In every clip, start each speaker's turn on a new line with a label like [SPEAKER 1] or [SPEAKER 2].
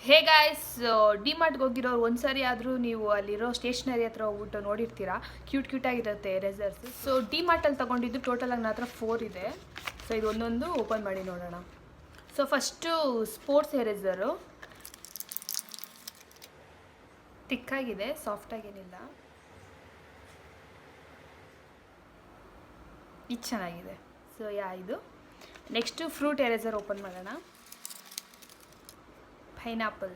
[SPEAKER 1] Hey guys, ಡಿಮಾರ್ಟ್ಗೆ ಹೋಗಿರೋರು ಒಂದ್ಸರಿ ಆದರೂ ನೀವು ಅಲ್ಲಿರೋ ಸ್ಟೇಷನರಿ ಹತ್ರ ಹೋಗ್ಬಿಟ್ಟು ನೋಡಿರ್ತೀರಾ. ಕ್ಯೂಟಾಗಿರುತ್ತೆ ಎರೇಸರ್ಸ್. ಸೊ ಡಿಮಾರ್ಟಲ್ಲಿ ತೊಗೊಂಡಿದ್ದು ಟೋಟಲಾಗಿ ನನ್ನ ಹತ್ರ 4 ಇದೆ. ಸೊ ಇದು ಒಂದೊಂದು ಓಪನ್ ಮಾಡಿ ನೋಡೋಣ. So first sports eraser. ತಿಕ್ಕಾಗಿದೆ, ಸಾಫ್ಟಾಗೇನಿಲ್ಲ. ಇದು ಚೆನ್ನಾಗಿದೆ. ಸೊ ಇದು ನೆಕ್ಸ್ಟು ಫ್ರೂಟ್ ಎರೇಸರ್ ಓಪನ್ ಮಾಡೋಣ. ಪೈನಾಪಲ್,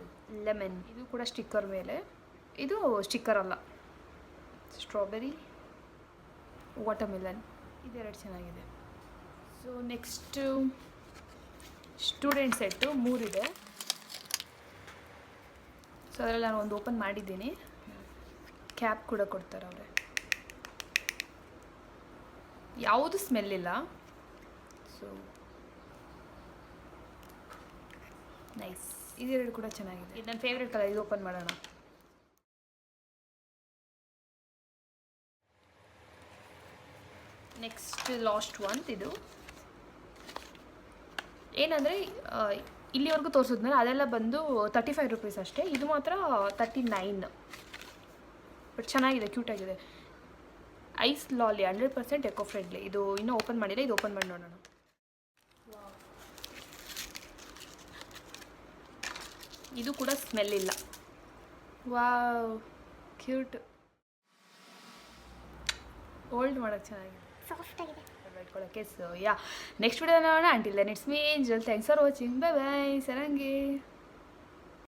[SPEAKER 1] ಲೆಮನ್, ಇದು ಕೂಡ ಸ್ಟಿಕ್ಕರ್ ಮೇಲೆ. ಇದು ಸ್ಟಿಕ್ಕರ್ ಅಲ್ಲ, ಸ್ಟ್ರಾಬೆರಿ, ವಾಟರ್ಮೆಲನ್, ಇದೆರಡು ಚೆನ್ನಾಗಿದೆ. ಸೊ ನೆಕ್ಸ್ಟು ಸ್ಟೂಡೆಂಟ್ ಸೆಟ್ಟು 3 ಇದೆ. ಸೊ ಅದರಲ್ಲಿ ನಾನು ಒಂದು ಓಪನ್ ಮಾಡಿದ್ದೀನಿ. ಕ್ಯಾಪ್ ಕೂಡ ಕೊಡ್ತಾರೆ ಅವರೇ. ಯಾವುದು ಸ್ಮೆಲ್ ಇಲ್ಲ. So nice. ಇದೆರಡು ಕೂಡ ಚೆನ್ನಾಗಿದೆ. ಇದು ನನ್ನ ಫೇವ್ರೆಟ್ ಕಲರ್. ಇದು ಓಪನ್ ಮಾಡೋಣ. Next last one. ಇದು ಏನಂದರೆ ಇಲ್ಲಿವರೆಗೂ ತೋರಿಸಿದ್ಮೇಲೆ ಅದೆಲ್ಲ ಬಂದು 35 ರೂಪೀಸ್ ಅಷ್ಟೇ. ಇದು ಮಾತ್ರ 39. ಬಟ್ ಚೆನ್ನಾಗಿದೆ, ಕ್ಯೂಟಾಗಿದೆ. ಐಸ್ ಲಾಲಿ 100% ಎಕೋ ಫ್ರೆಂಡ್ಲಿ. ಇದು ಇನ್ನೂ ಓಪನ್ ಮಾಡಿಲ್ಲ. ಇದು ಓಪನ್ ಮಾಡಿ ನೋಡೋಣ. ಇದು ಕೂಡ ಸ್ಮೆಲ್ ಇಲ್ಲ. Wow, cute. ಹೋಲ್ಡ್ ಮಾಡೋಕ್ಕೆ ಚೆನ್ನಾಗಿದೆ,
[SPEAKER 2] ಸಾಫ್ಟ್ ಆಗಿದೆ
[SPEAKER 1] ಇಟ್ಕೊಳ್ಳೋಕ್ಕೆ. ಸೊ ನೆಕ್ಸ್ಟ್ ವಿಡಿಯೋ ನೋಡೋಣ. Until then it's me angel. Thanks for watching. Bye bye. ಸರಂಗಿ.